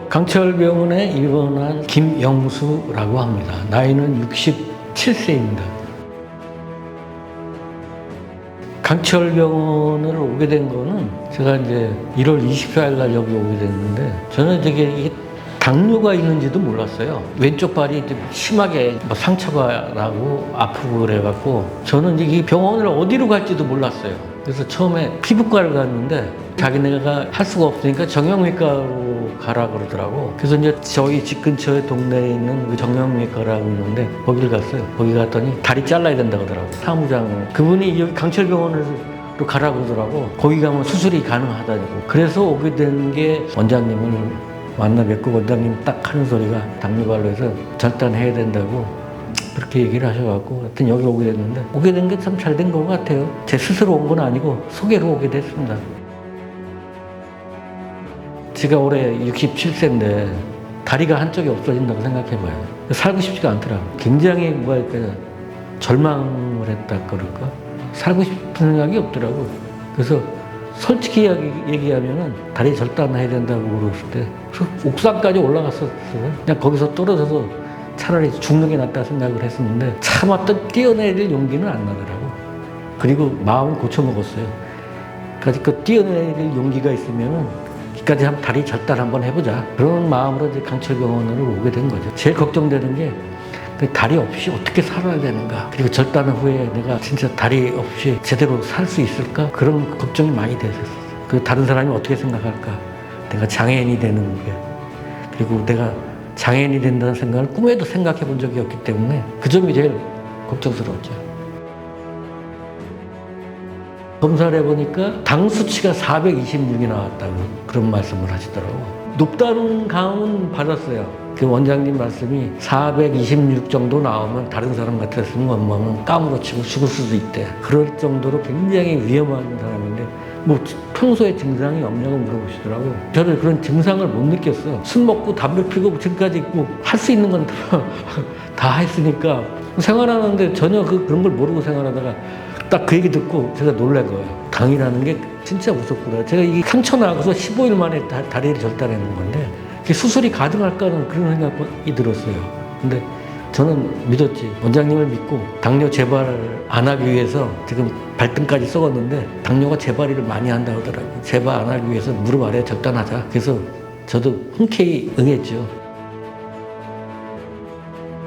강철병원에 입원한 김영수라고 합니다. 나이는 67세입니다. 강철병원을 오게 된 거는 제가 이제 1월 24일 날 여기 오게 됐는데 저는 되게 이게 당뇨가 있는지도 몰랐어요. 왼쪽 발이 좀 심하게 상처가 나고 아프고 그래갖고 저는 이 병원을 어디로 갈지도 몰랐어요. 그래서 처음에 피부과를 갔는데 자기네가 할 수가 없으니까 정형외과로 가라 그러더라고. 그래서 이제 저희 집 근처에 동네에 있는 그 정형외과라고 있는데 거기를 갔어요. 거기 갔더니 다리 잘라야 된다고 하더라고. 사무장 그분이 여기 강철병원으로 가라 그러더라고. 거기 가면 수술이 가능하다고. 그래서 오게 된 게 원장님을 만나 뵙고 원장님 딱 하는 소리가 당뇨발로 해서 절단해야 된다고 그렇게 얘기를 하셔갖고 하여튼 여기 오게 됐는데 오게 된 게 참 잘 된 것 같아요. 제 스스로 온 건 아니고 소개로 오게 됐습니다. 제가 올해 67세인데 다리가 한쪽이 없어진다고 생각해봐요. 살고 싶지가 않더라고. 굉장히 뭐랄까 절망을 했다 그럴까? 살고 싶은 생각이 없더라고. 그래서 솔직히 얘기하면은 다리 절단해야 된다고 그랬을 때 옥상까지 올라갔었어요. 그냥 거기서 떨어져서 차라리 죽는 게 낫다 생각을 했었는데 참았던 뛰어내릴 용기는 안 나더라고. 그리고 마음을 고쳐먹었어요. 그러니까 그 뛰어내릴 용기가 있으면은 여기까지 한번 다리 절단 한번 해보자. 그런 마음으로 이제 강철병원으로 오게 된 거죠. 제일 걱정되는 게 그 다리 없이 어떻게 살아야 되는가. 그리고 절단 후에 내가 진짜 다리 없이 제대로 살 수 있을까? 그런 걱정이 많이 됐었어요. 그 다른 사람이 어떻게 생각할까? 내가 장애인이 되는 게. 그리고 내가 장애인이 된다는 생각을 꿈에도 생각해 본 적이 없기 때문에 그 점이 제일 걱정스러웠죠. 검사를 해보니까 당 수치가 426이 나왔다고 그런 말씀을 하시더라고요. 높다는 감은 받았어요. 그 원장님 말씀이 426 정도 나오면 다른 사람 같았으면 엄마는 까무러치고 죽을 수도 있대. 그럴 정도로 굉장히 위험한 사람인데 뭐 평소에 증상이 없냐고 물어보시더라고요. 저는 그런 증상을 못 느꼈어. 술 먹고 담배 피우고 지금까지 뭐 할 수 있는 건 다 했으니까 생활하는데 전혀 그런 걸 모르고 생활하다가 딱 그 얘기 듣고 제가 놀란 거예요. 당이라는 게 진짜 무섭구나. 제가 이게 상처 나고서 15일 만에 다리를 절단했는 건데 수술이 가능할까는 그런 생각이 들었어요. 근데 저는 믿었지. 원장님을 믿고 당뇨 재발을 안 하기 위해서 지금 발등까지 썩었는데 당뇨가 재발을 많이 한다고 하더라고요. 재발 안 하기 위해서 무릎 아래 절단하자. 그래서 저도 흔쾌히 응했죠.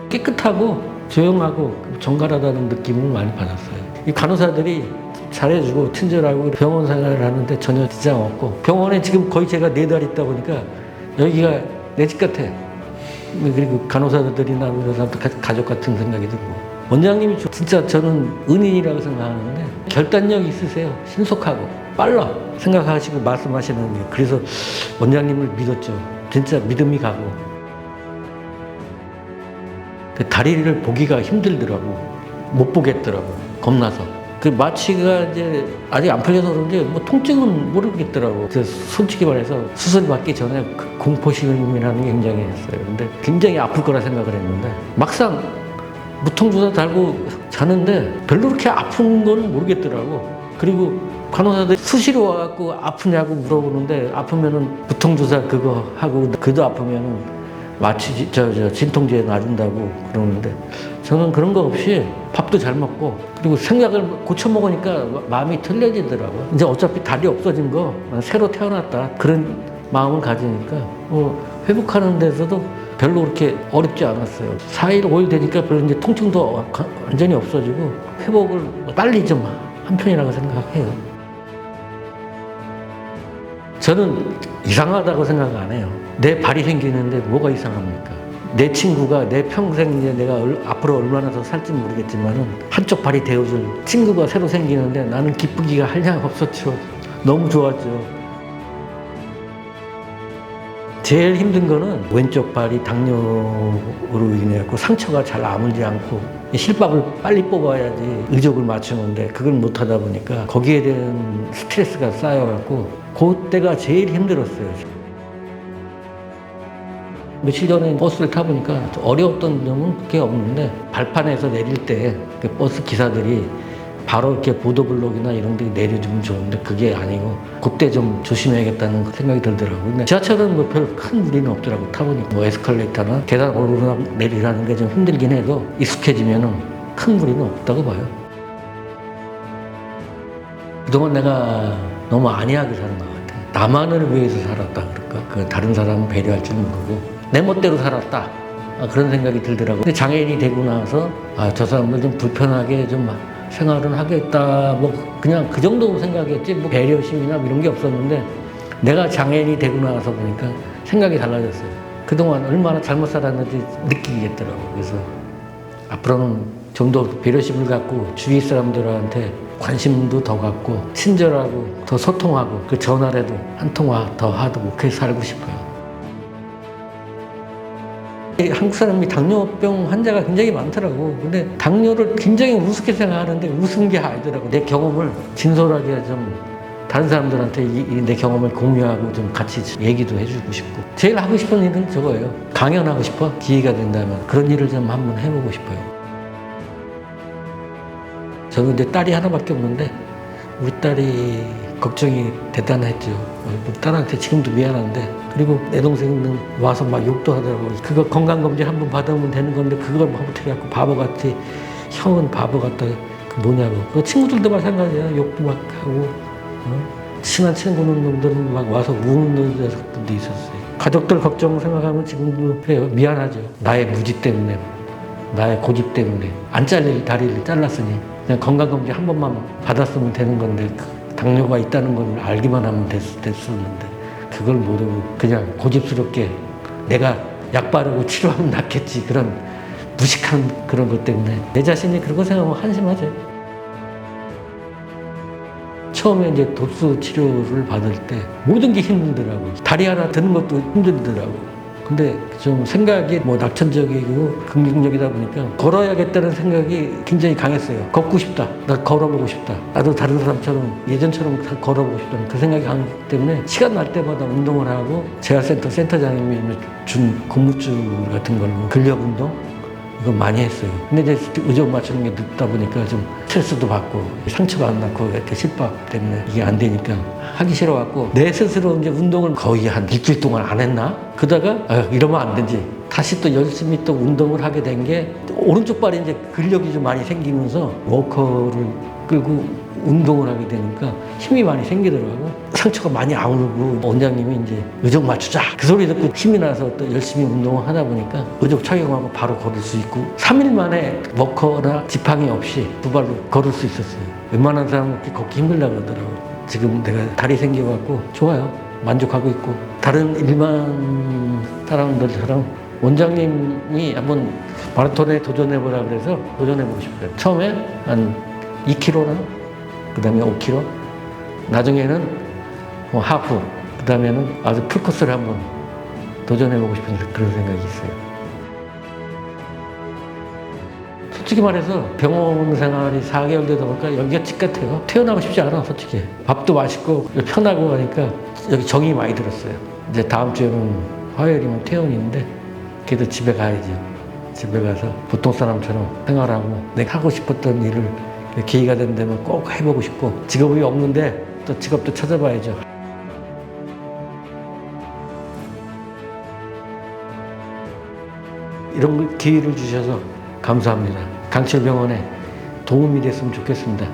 깨끗하고 조용하고 정갈하다는 느낌을 많이 받았어요. 이 간호사들이 잘해주고 친절하고 병원 생활을 하는데 전혀 지장 없고 병원에 지금 거의 제가 4달 있다 보니까 여기가 내 집 같아. 그리고 간호사들이나 의사도 가족 같은 생각이 들고 원장님이 진짜 저는 은인이라고 생각하는데 결단력 있으세요. 신속하고 빨라 생각하시고 말씀하시는 게 그래서 원장님을 믿었죠. 진짜 믿음이 가고 다리를 보기가 힘들더라고. 못 보겠더라고. 겁나서. 그 마취가 이제 아직 안 풀려서 그런지 뭐 통증은 모르겠더라고. 그래서 솔직히 말해서 수술 받기 전에 그 공포심이라는 게 굉장히 했어요. 근데 굉장히 아플 거라 생각을 했는데 막상 무통주사 달고 자는데 별로 그렇게 아픈 건 모르겠더라고. 그리고 간호사들 수시로 와갖고 아프냐고 물어보는데 아프면은 무통주사 그거 하고 그도 아프면은 마취 진통제 놔준다고 그러는데 저는 그런 거 없이 밥도 잘 먹고 그리고 생각을 고쳐 먹으니까 마음이 틀려지더라고요. 이제 어차피 다리 없어진 거 새로 태어났다 그런 마음을 가지니까 회복하는 데서도 별로 그렇게 어렵지 않았어요. 4일, 5일 되니까 별로 이제 통증도 완전히 없어지고 회복을 빨리 좀 한 편이라고 생각해요. 저는 이상하다고 생각 안 해요. 내 발이 생기는데 뭐가 이상합니까? 내 친구가 내 평생 이제 내가 앞으로 얼마나 더 살지 모르겠지만은 한쪽 발이 되어줄 친구가 새로 생기는데 나는 기쁘기가 한량 없었죠. 너무 좋았죠. 제일 힘든 거는 왼쪽 발이 당뇨로 인해 상처가 잘 아물지 않고 실밥을 빨리 뽑아야지 의족을 맞추는데 그걸 못 하다 보니까 거기에 대한 스트레스가 쌓여갖고 그때가 제일 힘들었어요. 며칠 전에 버스를 타보니까 어려웠던 점은 그게 없는데 발판에서 내릴 때 그 버스 기사들이 바로 이렇게 보도블록이나 이런 데 내려주면 좋은데 그게 아니고 그때 좀 조심해야겠다는 생각이 들더라고요. 근데 지하철은 뭐 별 큰 무리는 없더라고요. 타보니까 뭐 에스컬레이터나 계단 오르락 내리라는 게 좀 힘들긴 해도 익숙해지면은 큰 무리는 없다고 봐요. 그동안 내가 너무 안이하게 사는 것 같아. 나만을 위해서 살았다 그럴까? 그 다른 사람은 배려할 줄 모르고 내 멋대로 살았다. 그런 생각이 들더라고요. 근데 장애인이 되고 나서 저 사람들 좀 불편하게 좀 생활은 하겠다. 뭐 그냥 그 정도 생각이었지 뭐 배려심이나 이런 게 없었는데 내가 장애인이 되고 나서 보니까 생각이 달라졌어요. 그동안 얼마나 잘못 살았는지 느끼겠더라고요. 그래서 앞으로는 좀 더 배려심을 갖고 주위 사람들한테 관심도 더 갖고 친절하고 더 소통하고 그 전화라도 한 통화 더 하고 그렇게 살고 싶어요. 한국 사람이 당뇨병 환자가 굉장히 많더라고. 근데 당뇨를 굉장히 우습게 생각하는데 우스운 게 아니더라고. 내 경험을 진솔하게 좀 다른 사람들한테 내 경험을 공유하고 좀 같이 얘기도 해주고 싶고. 제일 하고 싶은 일은 저거예요. 강연하고 싶어. 기회가 된다면 그런 일을 좀 한번 해보고 싶어요. 저는 이제 딸이 하나밖에 없는데 우리 딸이 걱정이 대단했죠. 딸한테 지금도 미안한데 그리고 내 동생은 와서 막 욕도 하더라고. 그거 건강검진 한번 받으면 되는 건데 그걸 막 어떻게 갖고 바보 같아. 형은 바보 같다. 그 뭐냐고. 그 친구들도 마찬가지야. 욕도 막 하고 친한 친구는 놈들은 막 와서 우는 녀석들도 있었어요. 가족들 걱정 생각하면 지금도 그래요. 미안하죠. 나의 무지 때문에 나의 고집 때문에 안 잘릴 다리를 잘랐으니 그냥 건강검진 한 번만 받았으면 되는 건데 당뇨가 있다는 걸 알기만 하면 됐었는데 그걸 모르고 그냥 고집스럽게 내가 약 바르고 치료하면 낫겠지 그런 무식한 그런 것 때문에 내 자신이 그런 거 생각하면 한심하죠. 처음에 이제 도수 치료를 받을 때 모든 게 힘들더라고. 다리 하나 드는 것도 힘들더라고. 근데 좀 생각이 뭐 낙천적이고 긍정적이다 보니까 걸어야겠다는 생각이 굉장히 강했어요. 걷고 싶다. 나 걸어보고 싶다. 나도 다른 사람처럼 예전처럼 걸어보고 싶다는 그 생각이 강했기 때문에 시간 날 때마다 운동을 하고 재활센터 센터장님이 준 고무줄 같은 걸로 근력 운동 이거 많이 했어요. 근데 이제 의존 맞추는 게 늦다 보니까 좀 스트레스도 받고 상처가 안 났고 이렇게 실밥 때문에 이게 안 되니까 하기 싫어갖고 내 스스로 이제 운동을 거의 한 일주일 동안 안 했나? 그러다가 이러면 안 되지. 다시 또 열심히 또 운동을 하게 된 게 오른쪽 발에 이제 근력이 좀 많이 생기면서 워커를 끌고 운동을 하게 되니까 힘이 많이 생기더라고. 상처가 많이 안 오고 원장님이 이제 의족 맞추자 그 소리 듣고 힘이 나서 또 열심히 운동을 하다 보니까 의족 착용하고 바로 걸을 수 있고 3일 만에 워커나 지팡이 없이 두 발로 걸을 수 있었어요. 웬만한 사람은 걷기 힘들다고 그러더라고. 지금 내가 다리 생겨갖고 좋아요. 만족하고 있고 다른 일반 사람들처럼 원장님이 한번 마라톤에 도전해보라 그래서 도전해보고 싶어요. 처음에 한 2km나 그 다음에 5km 나중에는 하프 그 다음에는 아주 풀코스를 한번 도전해보고 싶은 그런 생각이 있어요. 솔직히 말해서 병원 생활이 4개월 되다 보니까 여기가 집 같아요. 퇴원하고 싶지 않아 솔직히. 밥도 맛있고 편하고 하니까 여기 정이 많이 들었어요. 이제 다음 주에는 화요일이면 퇴원인데 그래도 집에 가야죠. 집에 가서 보통 사람처럼 생활하고 내가 하고 싶었던 일을 기회가 된다면 꼭 해보고 싶고 직업이 없는데 또 직업도 찾아봐야죠. 이런 기회를 주셔서 감사합니다. 강철병원에 도움이 됐으면 좋겠습니다.